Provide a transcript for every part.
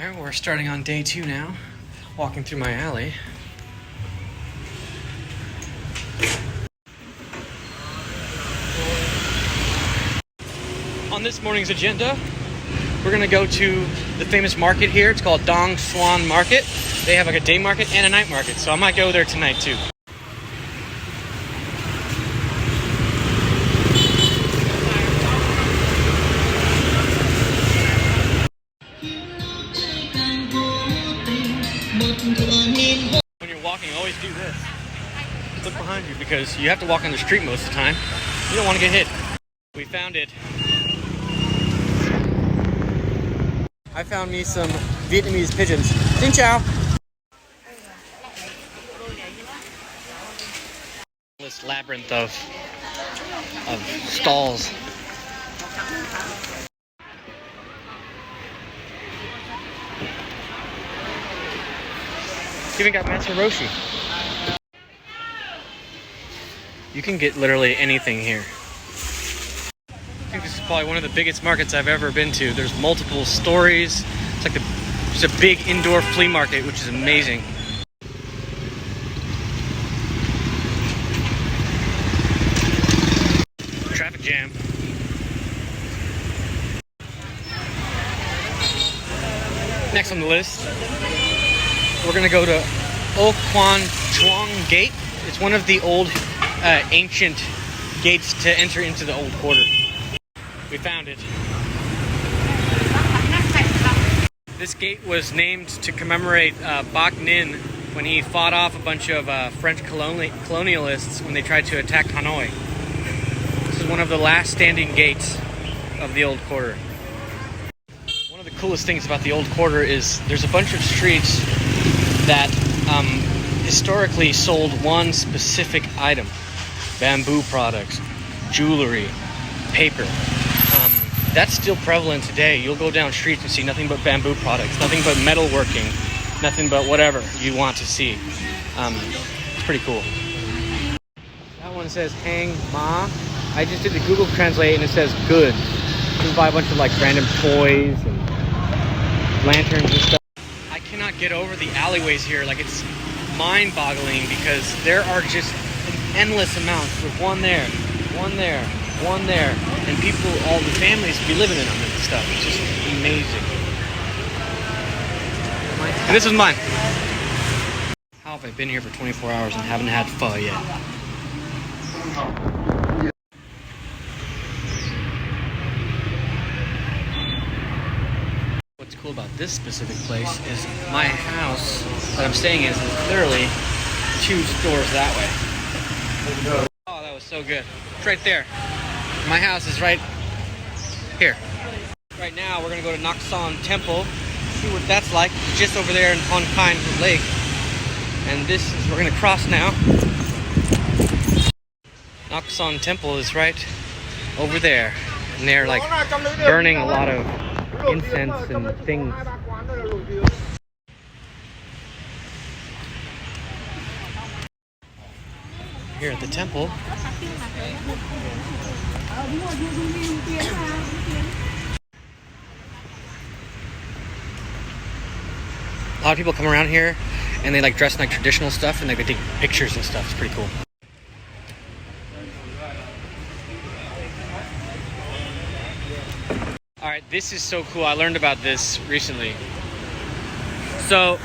Alright, we're starting on day 2 now, walking through my alley. On this morning's agenda, we're gonna go to the famous market here. It's called Dong Suan Market. They have like a day market and a night market, so I might go there tonight too. When you're walking, always do this. Look behind you because you have to walk on the street most of the time. You don't want to get hit. We found it. I found me some Vietnamese pigeons. Xin chào. This labyrinth of stalls. Even got Matsuroshi. You can get literally anything here. I think this is probably one of the biggest markets I've ever been to. There's multiple stories. It's like it's a big indoor flea market, which is amazing. Traffic jam. Next on the list, we're gonna go to O Quan Truong Gate. It's one of the old ancient gates to enter into the old quarter. We found it. This gate was named to commemorate Bac Ninh when he fought off a bunch of French colonialists when they tried to attack Hanoi. This is one of the last standing gates of the old quarter. One of the coolest things about the old quarter is there's a bunch of streets that historically sold one specific item. Bamboo products, jewelry, paper. That's still prevalent today. You'll go down streets and see nothing but bamboo products, nothing but metalworking, nothing but whatever you want to see. It's pretty cool. That one says hang ma. I just did the Google Translate and it says good. You can buy a bunch of like random toys and lanterns and stuff. I cannot get over the alleyways here. Like, it's mind-boggling because there are just an endless amount with one there, one there, one there, and people, all the families be living in them and stuff. It's just amazing. And this is mine. How have I been here for 24 hours and haven't had pho yet? What's cool about this specific place is my house that I'm staying in is literally 2 stores that way. Oh, that was so good. It's right there. My house is right here. Right now, we're gonna go to Nak Son Temple, see what that's like. It's just over there in Hon Kain Lake. And this is, we're gonna cross now. Nak Son Temple is right over there. And they're like burning a lot of incense and things. Here at the temple. A lot of people come around here and they like dress in like traditional stuff and like they take pictures and stuff. It's pretty cool. Alright, this is so cool. I learned about this recently. So,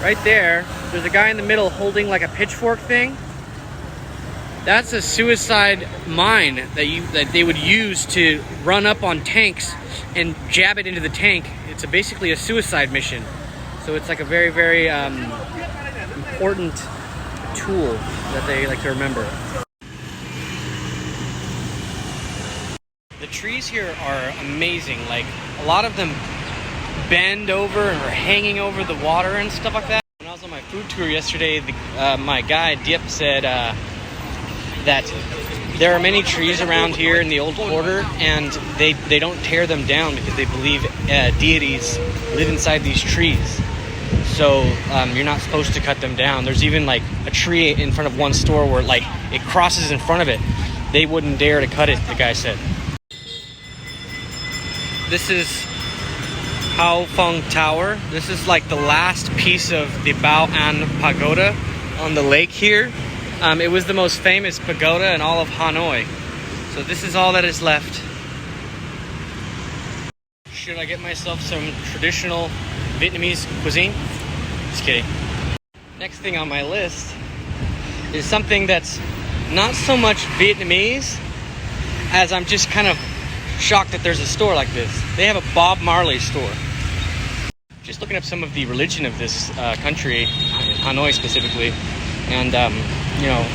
right there, there's a guy in the middle holding like a pitchfork thing. That's a suicide mine that they would use to run up on tanks and jab it into the tank. It's basically a suicide mission. So it's like a very, very important tool that they like to remember. The trees here are amazing. Like, a lot of them bend over and are hanging over the water and stuff like that. When I was on my food tour yesterday, my guide Diep said that there are many trees around here in the old quarter, and they don't tear them down because they believe deities live inside these trees. So you're not supposed to cut them down. There's even like a tree in front of one store where like it crosses in front of it. They wouldn't dare to cut it, the guy said. This is Hao Feng Tower. This is like the last piece of the Bao An Pagoda on the lake here. It was the most famous pagoda in all of Hanoi. So this is all that is left. Should I get myself some traditional Vietnamese cuisine? Just kidding. Next thing on my list is something that's not so much Vietnamese as I'm just kind of shocked that there's a store like this. They have a Bob Marley store. Just looking up some of the religion of this country, Hanoi specifically, and you know,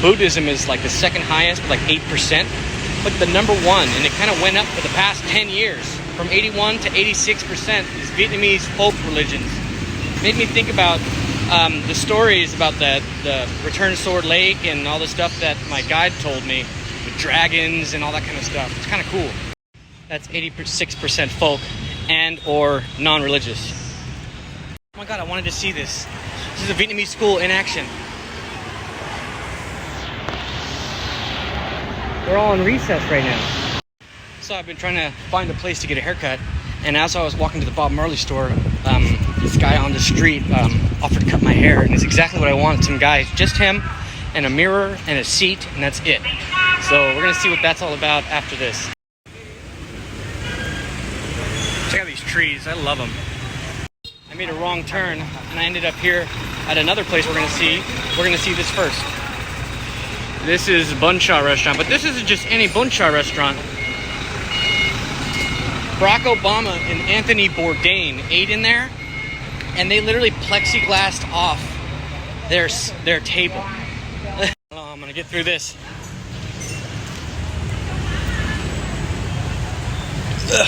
Buddhism is like the second highest, like 8%, but the number one, and it kind of went up for the past 10 years, from 81 to 86% is Vietnamese folk religions. Made me think about the stories about the Return Sword Lake and all the stuff that my guide told me, with dragons and all that kind of stuff. It's kind of cool. That's 86% folk and or non-religious. Oh my god, I wanted to see this. This is a Vietnamese school in action. They're all on recess right now. So I've been trying to find a place to get a haircut, and as I was walking to the Bob Marley store, this guy on the street offered to cut my hair, and it's exactly what I want. Some guy, just him, and a mirror and a seat, and that's it. So we're gonna see what that's all about after this. Check out these trees, I love them. I made a wrong turn, and I ended up here at another place we're gonna see. We're gonna see this first. This is Bun Cha restaurant, but this isn't just any Bun Cha restaurant. Barack Obama and Anthony Bourdain ate in there, and they literally plexiglassed off their table. Oh, I'm gonna get through this. Ugh.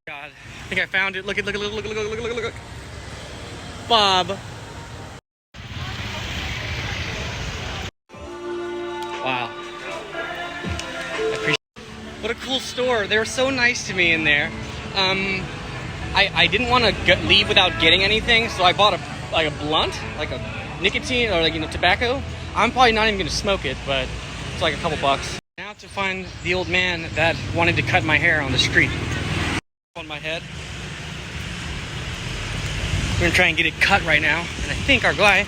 God, I think I found it. Look. Bob. Wow. What a cool store. They were so nice to me in there. I didn't want to leave without getting anything, so I bought a blunt, like a nicotine or tobacco. I'm probably not even going to smoke it, but it's like a couple bucks. Now to find the old man that wanted to cut my hair on the street. On my head. We're going to try and get it cut right now, and I think our guy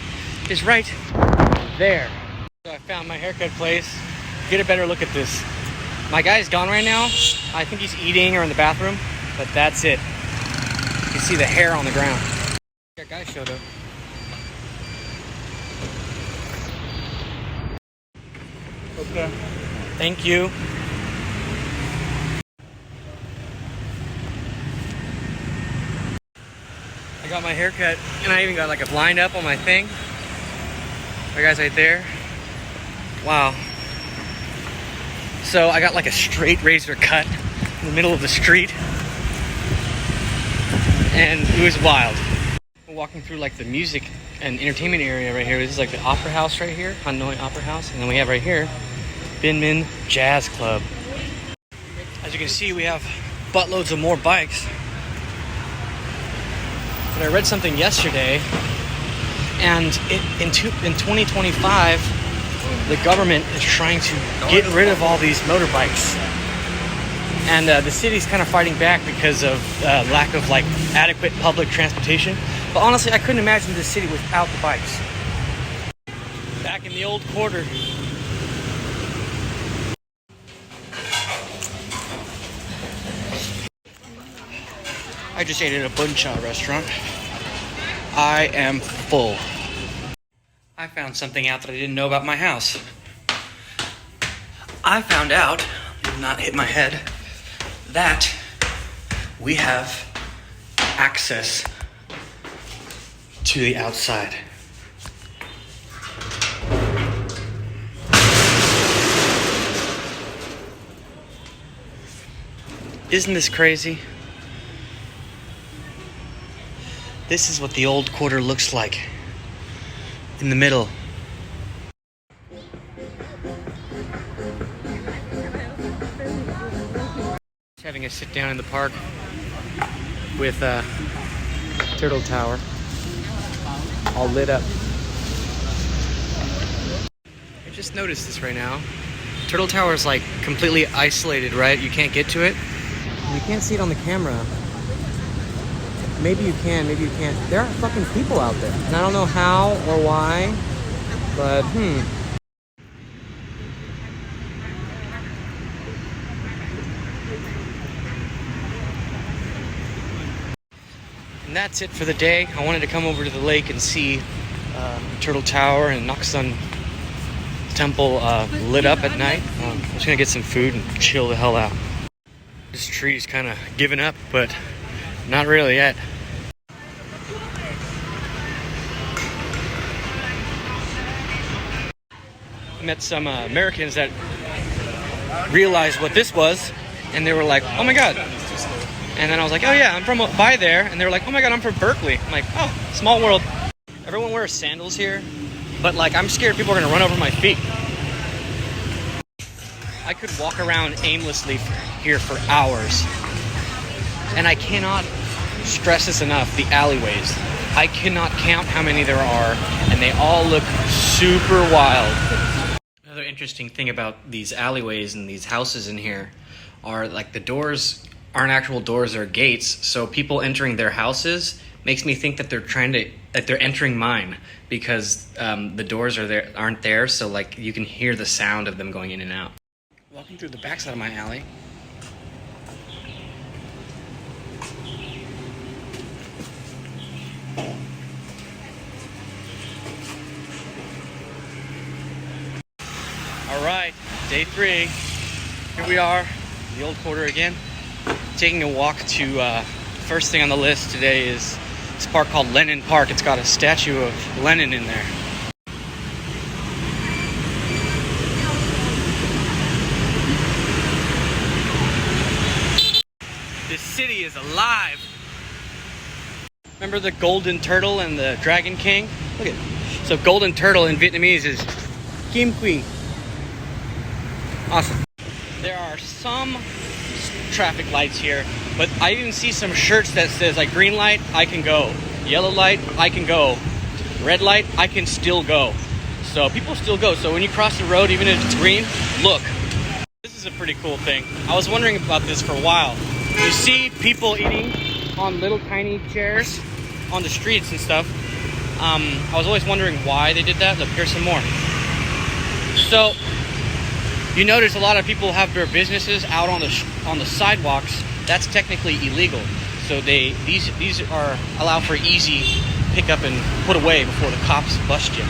is right there. So I found my haircut place. Get a better look at this. My guy's gone right now. I think he's eating or in the bathroom, but that's it. You can see the hair on the ground. That guy showed up. Okay. Thank you. I got my hair cut, and I even got like a blind up on my thing. My guy's right there. Wow. So I got like a straight razor cut in the middle of the street, and it was wild. We're walking through like the music and entertainment area right here. This is like the Opera House right here, Hanoi Opera House, and then we have right here Bin Min Jazz Club. As you can see, we have buttloads of more bikes. But I read something yesterday, and in 2025. The government is trying to get rid of all these motorbikes, and the city's kind of fighting back because of lack of like adequate public transportation. But honestly, I couldn't imagine this city without the bikes. Back in the old quarter. I just ate at a Bun Cha restaurant. I am full. I found something out that I didn't know about my house. I found out, did not hit my head, that we have access to the outside. Isn't this crazy? This is what the old quarter looks like. In the middle. Just having a sit down in the park with Turtle Tower all lit up. I just noticed this right now. Turtle Tower is like completely isolated, right? You can't get to it. You can't see it on the camera, maybe you can, maybe you can't. There are fucking people out there. And I don't know how or why, but And that's it for the day. I wanted to come over to the lake and see Turtle Tower and Naksan Temple lit up at night. I'm just gonna get some food and chill the hell out. This tree's kind of giving up, but not really yet. I met some Americans that realized what this was, and they were like, "Oh my god!" And then I was like, "Oh yeah, I'm from by there," and they were like, "Oh my god, I'm from Berkeley." I'm like, "Oh, small world." Everyone wears sandals here, but like I'm scared people are gonna run over my feet. I could walk around aimlessly here for hours, and I cannot stress this enough. The alleyways, I cannot count how many there are, and they all look super wild. Another interesting thing about these alleyways and these houses in here are like the doors aren't actual doors, they're gates. So people entering their houses makes me think that they're entering mine, because the doors aren't there, so like you can hear the sound of them going in and out. Walking through the backside of my alley. All right, day 3. Here we are, the old quarter again. Taking a walk to, first thing on the list today is this park called Lenin Park. It's got a statue of Lenin in there. This city is alive. Remember the golden turtle and the dragon king? Look at it. So golden turtle in Vietnamese is Kim Quy. Awesome. There are some traffic lights here, but I even see some shirts that says like green light, I can go. Yellow light, I can go. Red light, I can still go. So people still go. So when you cross the road, even if it's green, look. This is a pretty cool thing. I was wondering about this for a while. You see people eating on little tiny chairs on the streets and stuff. I was always wondering why they did that. Look, here's some more. So you notice a lot of people have their businesses out on the sidewalks. That's technically illegal. So these are allow for easy pickup and put away before the cops bust you.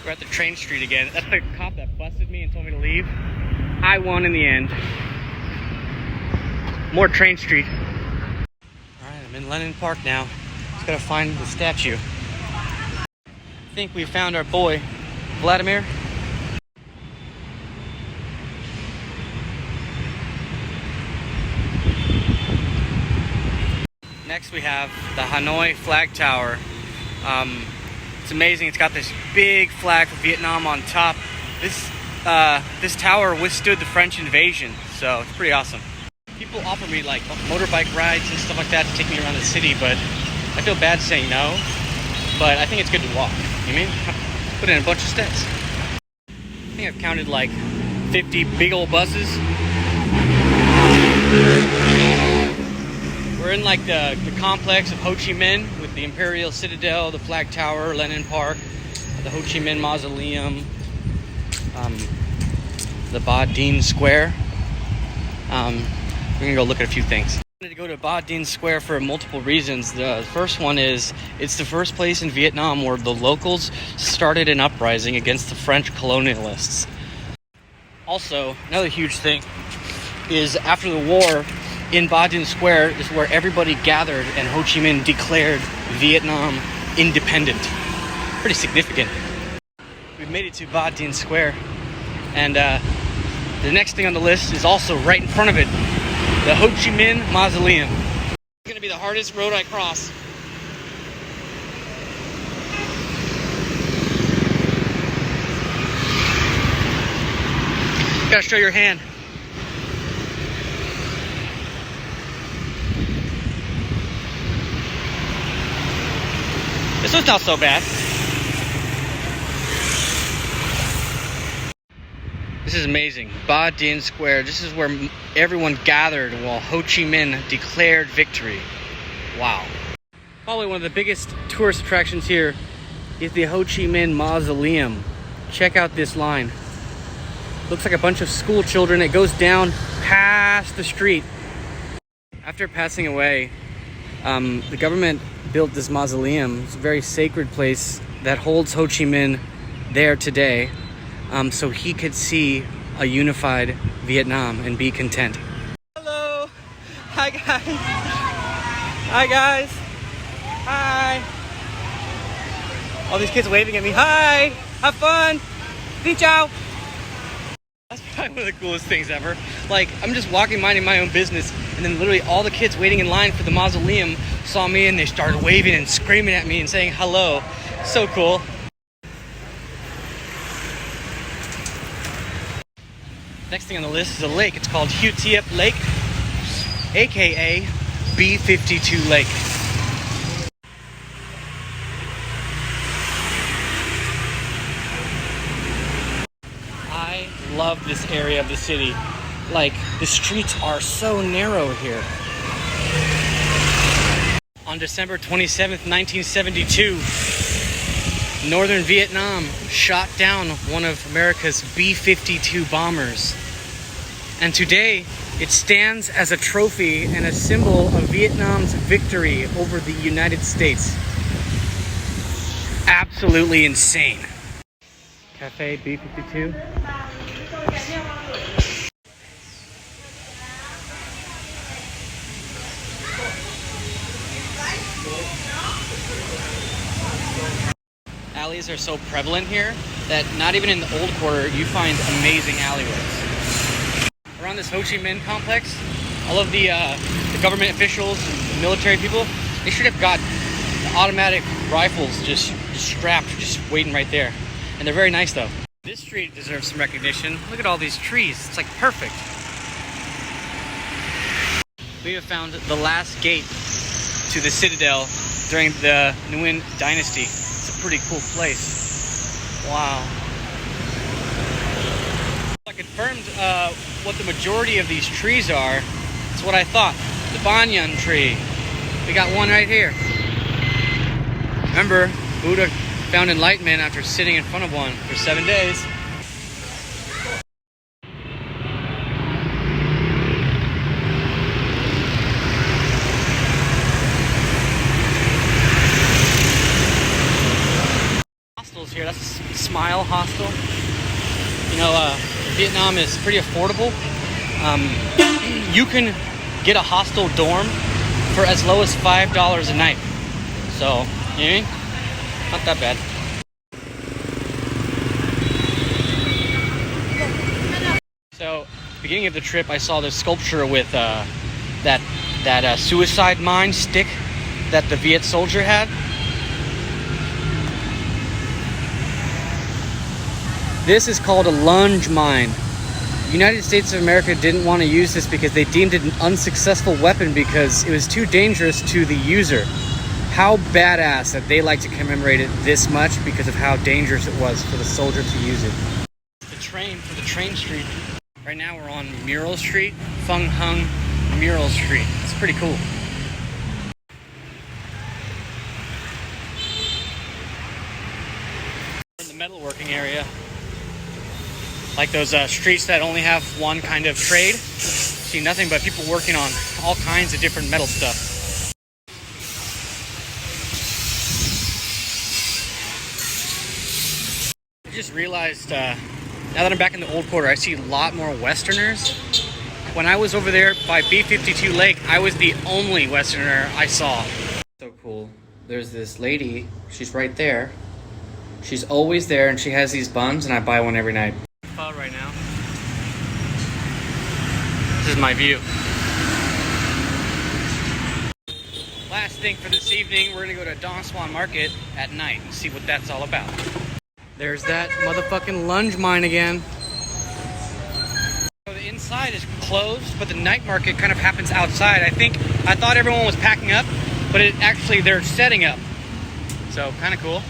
We're at the train street again. That's the cop that busted me and told me to leave. I won in the end. More Train Street. All right, I'm in Lenin Park now. Just gotta find the statue. I think we found our boy, Vladimir. Next we have the Hanoi flag tower. It's amazing. It's got this big flag for Vietnam on top. This tower withstood the French invasion, so it's pretty awesome. People offer me like motorbike rides and stuff like that to take me around the city, but I feel bad saying no. But I think it's good to walk. You mean? Put in a bunch of steps. I think I've counted like 50 big old buses. We're in like the complex of Ho Chi Minh with the Imperial Citadel, the Flag Tower, Lenin Park, the Ho Chi Minh Mausoleum, the Ba Dinh Square. We're gonna go look at a few things. I wanted to go to Ba Dinh Square for multiple reasons. The first one is it's the first place in Vietnam where the locals started an uprising against the French colonialists. Also, another huge thing is after the war, in Ba Dinh Square is where everybody gathered and Ho Chi Minh declared Vietnam independent. Pretty significant. We've made it to Ba Dinh Square, and the next thing on the list is also right in front of it, the Ho Chi Minh Mausoleum. It's gonna be the hardest road I cross. Gotta show your hand. This one's not so bad. This is amazing. Ba Dinh Square. This is where everyone gathered while Ho Chi Minh declared victory. Wow. Probably one of the biggest tourist attractions here is the Ho Chi Minh Mausoleum. Check out this line. Looks like a bunch of school children. It goes down past the street. After passing away, the government built this mausoleum. It's a very sacred place that holds Ho Chi Minh there today, so he could see a unified Vietnam and be content. Hello! Hi guys! Hi guys! Hi! All these kids waving at me. Hi! Have fun! Xin chào! That's probably one of the coolest things ever. Like, I'm just walking, minding my own business, and then literally all the kids waiting in line for the mausoleum saw me and they started waving and screaming at me and saying hello. So cool. Next thing on the list is a lake. It's called Hue Tiep Lake, aka B52 Lake. I love this area of the city. Like, the streets are so narrow here. On December 27th, 1972, Northern Vietnam shot down one of America's B52 bombers. And today, it stands as a trophy and a symbol of Vietnam's victory over the United States. Absolutely insane. Cafe B52. Alleys are so prevalent here that not even in the old quarter you find amazing alleyways. Around this Ho Chi Minh complex, all of the government officials and military people, they should have got automatic rifles just strapped, just waiting right there. And they're very nice though. This street deserves some recognition. Look at all these trees. It's like perfect. We have found the last gate to the Citadel during the Nguyen Dynasty. It's a pretty cool place. Wow. I confirmed what the majority of these trees are. It's what I thought. The banyan tree. We got one right here. Remember, Buddha found enlightenment after sitting in front of one for 7 days. Hostels here. That's a Smile Hostel. You know, Vietnam is pretty affordable. You can get a hostel dorm for as low as $5 a night. So, you know what I mean? Not that bad. So, beginning of the trip, I saw this sculpture with that suicide mine stick that the Viet soldier had. This is called a lunge mine. The United States of America didn't want to use this because they deemed it an unsuccessful weapon because it was too dangerous to the user. How badass that they like to commemorate it this much because of how dangerous it was for the soldier to use it. The train for the train street. Right now we're on Mural Street, Fung Hung Mural Street. It's pretty cool. In the metalworking area. Like those streets that only have one kind of trade. See nothing but people working on all kinds of different metal stuff. I just realized, now that I'm back in the old quarter, I see a lot more Westerners. When I was over there by B52 Lake, I was the only Westerner I saw. So cool. There's this lady, she's right there. She's always there and she has these buns and I buy one every night. Right now. This is my view. Last thing for this evening, we're gonna go to Don Swan Market at night and see what that's all about. There's that motherfucking lunge mine again. So the inside is closed, but the night market kind of happens outside. I thought everyone was packing up, but they're setting up. So kind of cool.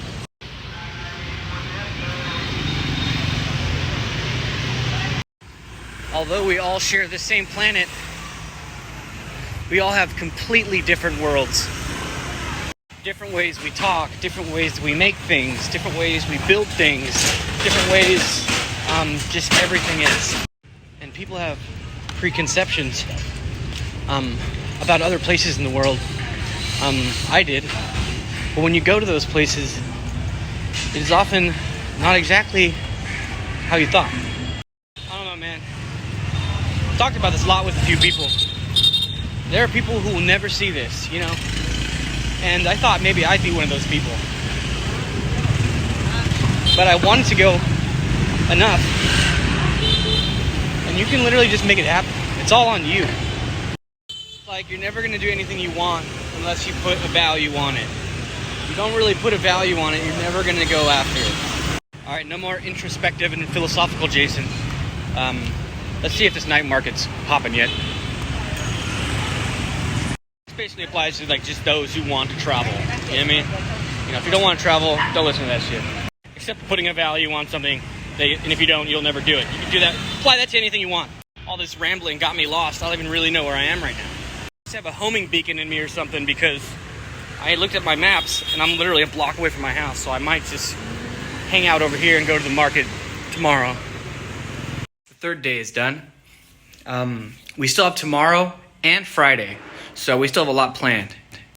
Although we all share the same planet, we all have completely different worlds. different ways we talk, different ways we make things, different ways we build things, different ways just everything is. And people have preconceptions about other places in the world. I did. But when you go to those places, it is often not exactly how you thought. I don't know, man. I've talked about this a lot with a few people. There are people who will never see this, you know? And I thought maybe I'd be one of those people. But I wanted to go enough. And you can literally just make it happen. It's all on you. It's like you're never going to do anything you want unless you put a value on it. If you don't really put a value on it, you're never going to go after it. All right, no more introspective and philosophical Jason. Let's see if this night market's popping yet. This basically applies to like just those who want to travel. You know what I mean? You know, if you don't want to travel, don't listen to that shit. Except for putting a value on something, and if you don't, you'll never do it. You can do that. Apply that to anything you want. All this rambling got me lost. I don't even really know where I am right now. I just have a homing beacon in me or something because I looked at my maps and I'm literally a block away from my house. So I might just hang out over here and go to the market tomorrow. The third day is done. We still have tomorrow and Friday. So we still have a lot planned.